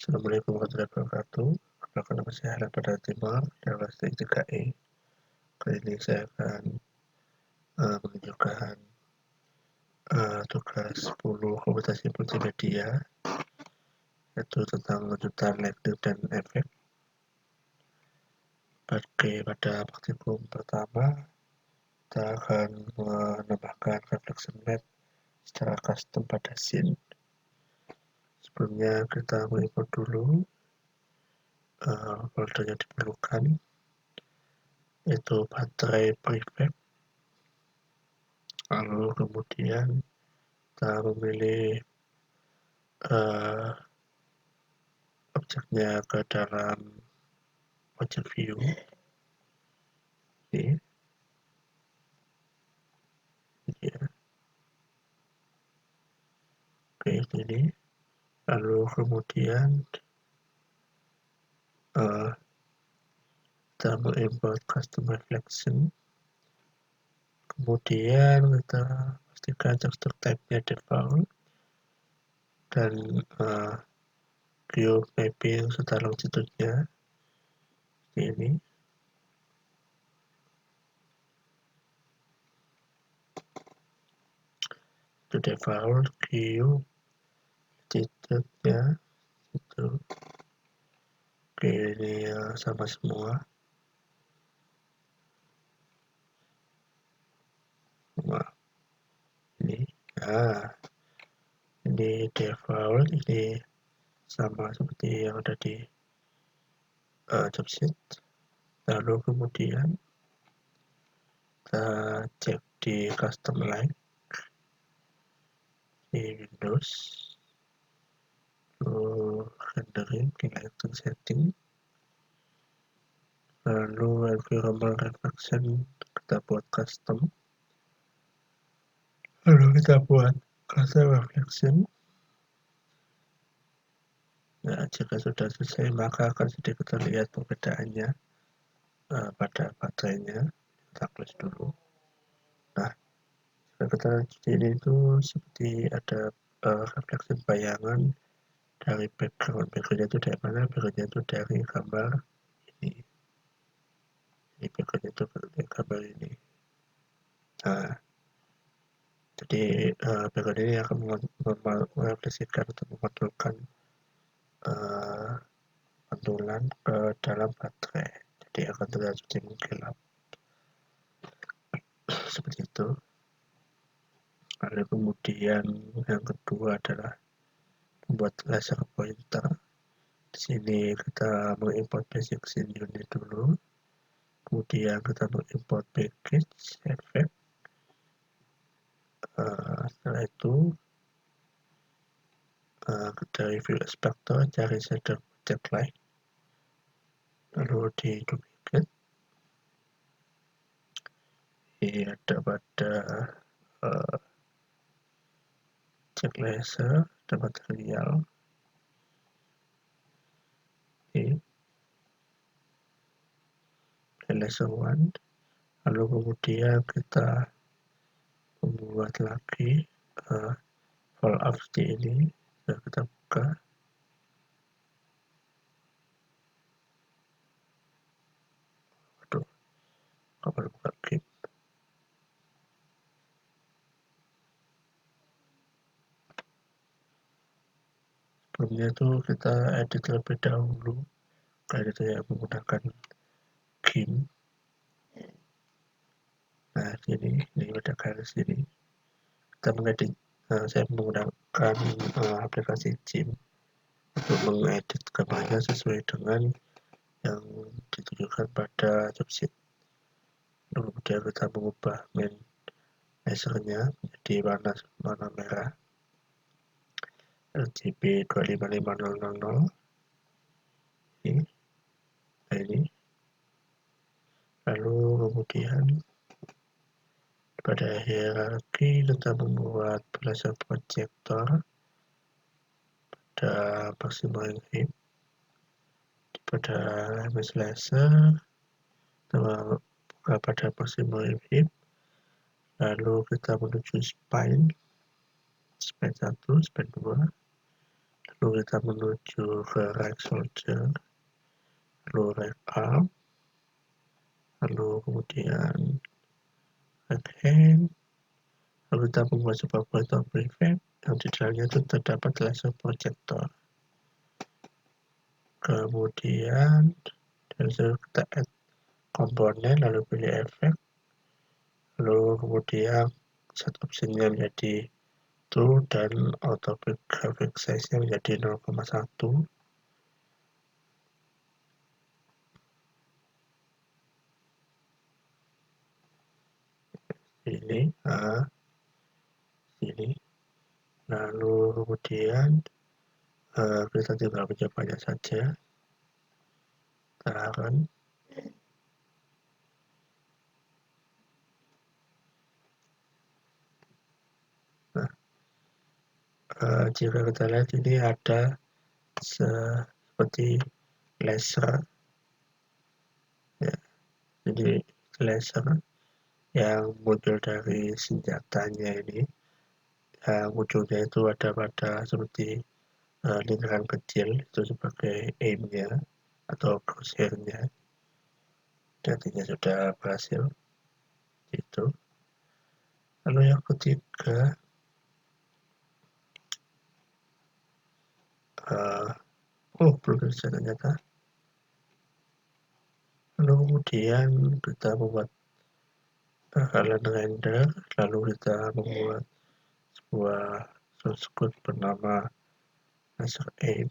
Assalamualaikum warahmatullahi wabarakatuh. Perkenalkan nama saya Harap pada Timur dari kelas 3E. Kali ini saya akan menunjukkan tugas 10 komunikasi multimedia, yaitu tentang lanjutan lektif dan efek. Pada praktikum pertama, kita akan menambahkan reflection map secara custom pada scene. Sebelumnya kita mengimport dulu folder yang diperlukan, yaitu baterai prefab. Lalu kemudian kita memilih objeknya ke dalam object view. Ini ya. Oke, ini. Lalu kemudian kita mengimport custom reflection. Kemudian kita pastikan texture type-nya default dan view mapping serta longitude-nya seperti ini. Itu default view longitude-nya itu. Oke, ini sama semua. Ini ini default, ini sama seperti yang ada di job sheet. Lalu kemudian kita cek di custom line di Windows, lalu rendering di lighting setting, lalu environment reflection kita buat custom, lalu kita buat custom reflection. Nah, jika sudah selesai maka akan sedikit terlihat perbedaannya pada baterainya. Kita close dulu. Nah, jika kita ini itu seperti ada refleksi bayangan dari background-nya itu dari mana? Background-nya itu dari gambar ini. Ini background-nya itu dari gambar ini. Nah, jadi background ini akan merefleksikan atau memantulkan pantulan ke dalam baterai. Jadi akan terlihat seperti mengkilap. Seperti itu. Lalu kemudian yang kedua adalah membuat laser pointer. Di sini kita mengimport basic scene unit dulu. Kemudian kita mengimport package effect. Setelah itu dari view inspector cari shader object light, lalu di duplicate. Ini ada pada check laser, ada material. Ini laser one. Lalu kemudian kita membuat lagi fall off ini. Sudah kita buka. Aduh, kapan buka game? Sebelumnya itu kita edit terlebih dahulu. Kayak itu ya, menggunakan GIMP. Nah, ini pada garis ini. Kita mengedit, saya menggunakan aplikasi GIMP untuk mengedit gambarnya sesuai dengan yang ditujukan pada job sheet. Kemudian kita mengubah main lasernya menjadi warna merah RGB 255000 ini. Lalu kemudian pada hierarki kita membuat laser projector pada maksimal hip. Pada image laser kita buka pada maksimal hip. Lalu kita menuju spine 1, spine 2. lalu kita menuju ke right shoulder, lalu right arm, lalu kemudian right hand, lalu kita membuat sebuah foto prefab yang di dalamnya itu terdapat laser projector. Kemudian dari situ kita add komponen, lalu pilih efek, lalu kemudian set optionnya menjadi true dan auto graphic size-nya menjadi 0,1. Ini sini, lalu kemudian kita tinggal mencoba saja, tahan. Nah, jika kita lihat ini ada seperti laser, ya, jadi laser yang muncul dari senjatanya ini, munculnya itu ada pada seperti lingkaran kecil itu sebagai aim-nya atau crosshair-nya. Artinya sudah berhasil itu. Lalu yang ketiga, belum selesai ternyata. Lalu kemudian kita membuat line render, lalu kita membuat sebuah source code bernama laser aim.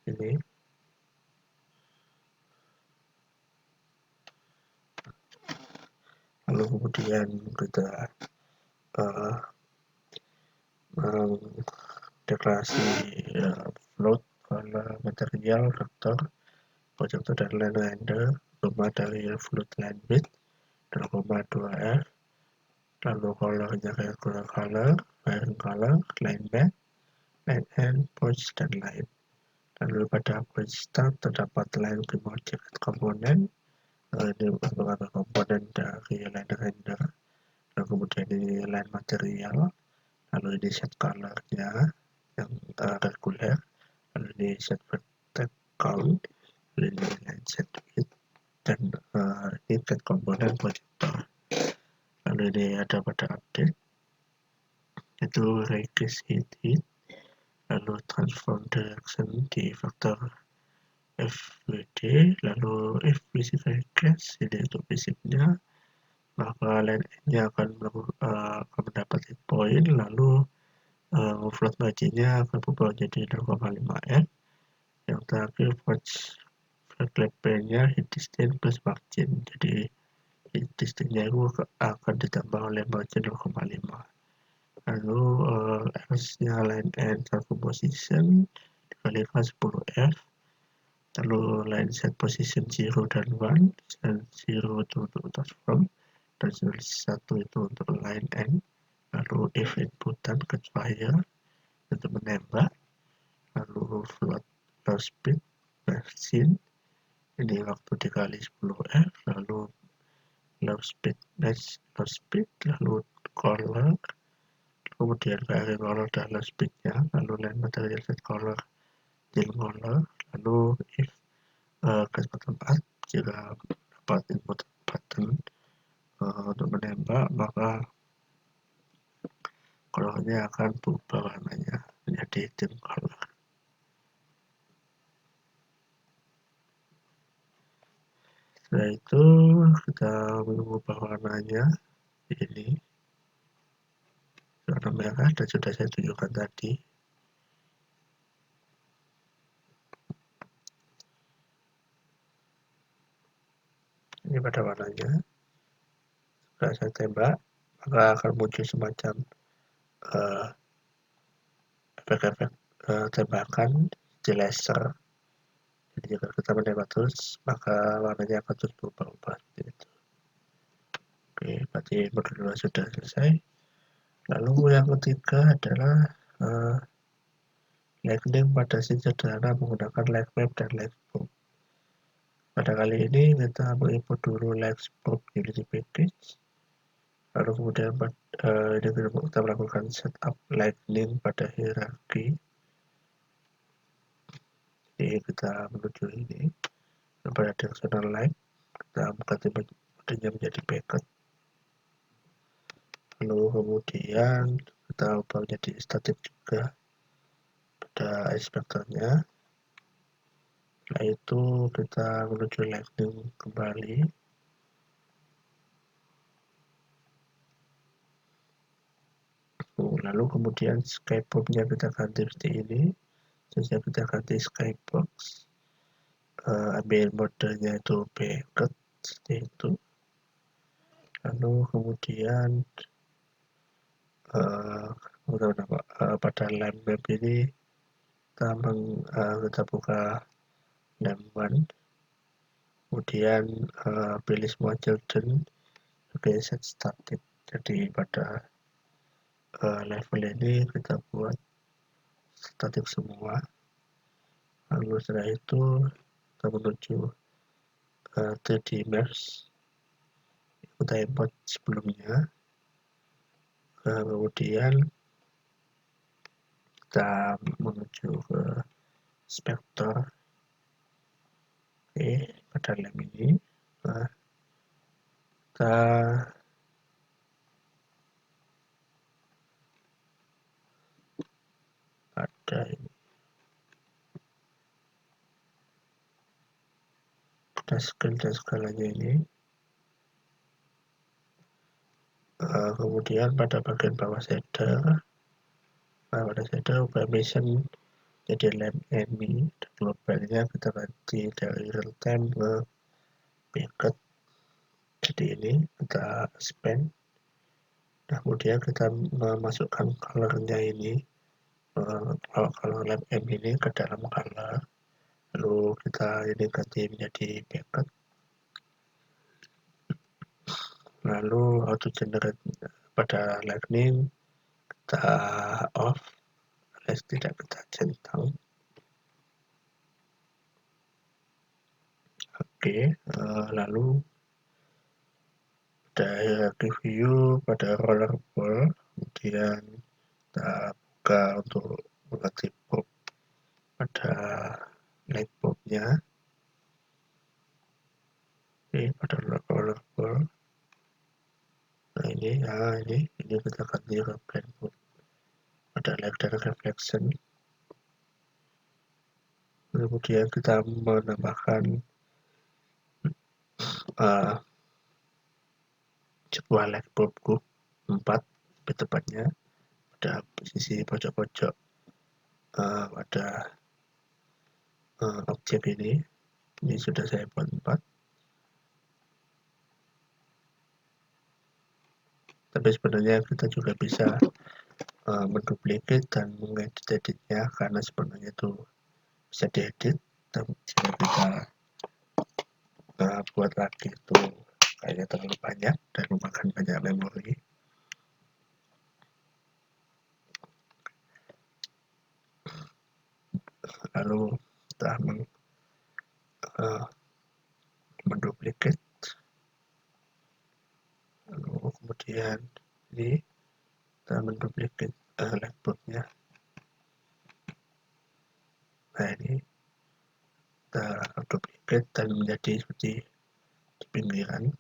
Ini. Lalu kemudian kita deklarasi float, color, material, vector, projector dan line render, rumah dari float line width 0,2f, lalu colornya kayak color, firing color, line back, line end, point dan line. Lalu pada point start terdapat line object komponen, ini merupakan komponen dari line render, lalu kemudian ini line material, lalu ini set colornya yang reguler, lalu ini set vertex count, lalu ini line set width, dan ini set komponen projector. Lalu ini ada pada update, itu regress hit, lalu transform direction di vektor FWD, lalu FVC regress, ini untuk fisiknya, maka line-nya akan mendapat hit point, lalu float marginnya akan berubah jadi 0,5f. Yang terakhir flat level-nya hit distance plus margin, jadi hit distance-nya itu akan ditambah oleh margin 0,5. Lalu X-nya line end satu position dikalikan 10f, lalu line set position 0 dan 1, dan 0 itu untuk transform, dan 1 itu untuk line end, lalu if inputan ke fire untuk menembak, lalu float low speed scene, ini waktu dikali 10f, lalu low speed match low speed, lalu color, kemudian firing color dan low speednya, lalu line material set color, deal color, lalu if get button up, jika dapat input button untuk menembak, maka colornya akan berubah warnanya menjadi dim color. Setelah itu kita mengubah warnanya ini warna merah dan sudah saya tunjukkan tadi. Ini pada warnanya. Setelah saya tembak, maka akan muncul semacam efek-efek tembakan di laser. Jadi jika kita menembak terus, maka warnanya akan terus berubah-ubah seperti itu. Oke, berarti modul 2 sudah selesai. Lalu yang ketiga adalah lightning pada scene sederhana menggunakan light map dan light probe. Pada kali ini kita mengimport dulu light probe Unity package, Lalu kemudian ini kita melakukan setup lightning pada hierarki. Jadi kita menuju ini pada directional line, kita ganti modenya menjadi packet. Lalu kemudian kita ubah menjadi static juga pada inspektornya. Setelah itu kita menuju lightning kembali. Lalu kemudian skybox-nya kita ganti seperti ini. Saja kita ganti skybox. Ambil modenya itu packet seperti itu. Lalu kemudian pada line map ini kita buka line 1. Kemudian pilih semua children sebagai set static. Jadi pada level ini kita buat static semua. Lalu setelah itu kita menuju 3D Mesh. Kita import sebelumnya. Kemudian kita menuju ke Spector. Oke, pada lem ini kita ada ini. Kita screen dan segalanya ini. Kemudian pada bagian bawah shader, ubah mission jadi lamp enemy. Globalnya kita ganti dari real time ke packet. Jadi ini kita expand. Nah, kemudian kita memasukkan colornya ini, color lamp M ini ke dalam color. Lalu kita ini ganti menjadi packet. Lalu auto generate pada lightning kita off, alias tidak kita centang. Oke, lalu pada hierarchy view pada roller ball, kemudian kita buka untuk mengganti bob pada light bulbnya. Oke, pada roller ball. Nah ini kita ganti ke blind bulb pada light dan reflection. Kemudian kita menambahkan sebuah light bulb group 4 lebih tepatnya pada posisi pojok-pojok pada objek ini sudah saya buat 4. Tapi sebenarnya kita juga bisa menduplikat dan mengedit-editnya, karena sebenarnya itu bisa diedit, dan jika kita buat lagi itu kayaknya terlalu banyak dan memakan banyak memori. Lalu kita menduplikat, lalu kemudian ini kita menduplikat lightboard-nya. Nah ini kita duplikat dan menjadi seperti di pinggiran.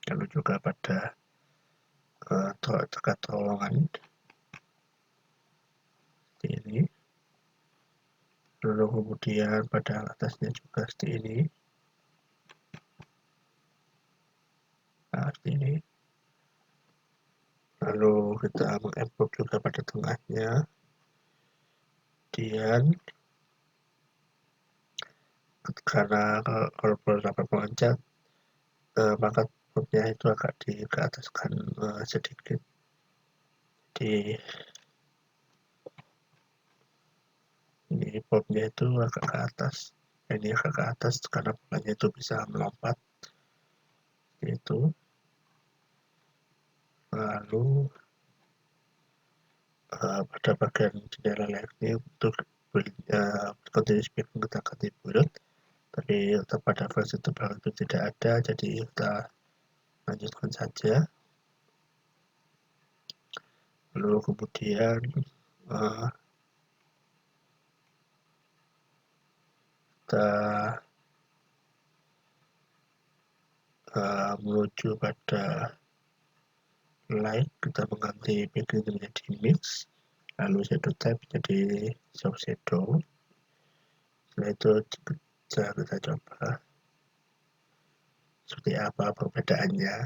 Lalu juga pada dekat terowongan seperti ini. Lalu kemudian pada atasnya juga seperti ini. Nah, seperti ini. Lalu kita mengimport juga pada tengahnya. Kemudian karena kalau dapat meloncat, maka popnya itu agak ke ataskan sedikit. Jadi ini popnya itu agak ke atas. Ini agak ke atas karena polanya itu bisa melompat. Itu. Lalu pada bagian jendela lightning untuk continuous speaking kita ganti build, tapi pada versi terbaru itu tidak ada, jadi kita lanjutkan saja. Lalu kemudian uh, kita menuju pada light, kita mengganti background menjadi mix, lalu shadow type jadi soft shadow. Setelah itu kita coba seperti apa perbedaannya.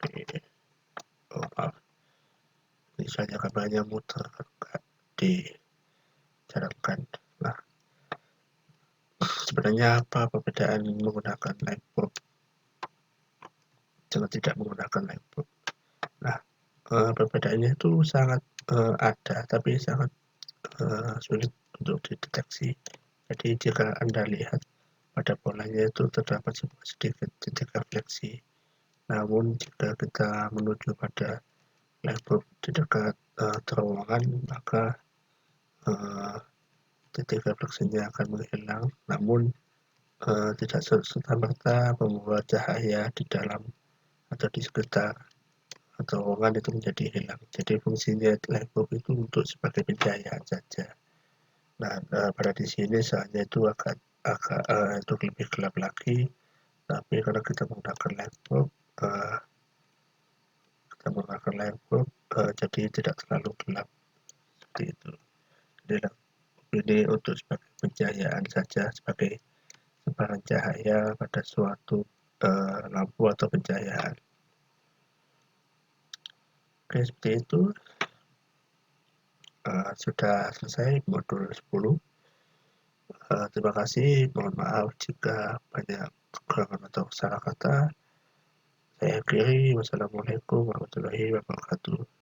Oke. Oh, maaf, misalnya kameranya muter dijalankan. Nah, sebenarnya apa perbedaan menggunakan Lightroom dengan tidak menggunakan Lightroom? Nah, perbedaannya itu sangat ada, tapi sangat sulit untuk dideteksi. Jadi jika Anda lihat pada polanya itu terdapat sedikit titik refleksi. Namun jika kita menuju pada Lightroom di dekat terowongan, maka titik refleksinya akan menghilang. Namun tidak serta-merta membuat cahaya di dalam atau di sekitar terowongan itu menjadi hilang. Jadi fungsinya Lightroom itu untuk sebagai pencahayaan saja. Nah, pada di sini soalnya itu agak itu lebih gelap lagi, tapi kalau kita menggunakan Lightroom, jadi tidak terlalu gelap seperti itu. Jadi ini untuk sebagai pencahayaan saja, sebagai sebaran cahaya pada suatu lampu atau pencahayaan. Oke, seperti itu. Sudah selesai modul 10. Terima kasih, mohon maaf jika banyak kekurangan atau salah kata. Saya akhiri, wassalamualaikum warahmatullahi wabarakatuh.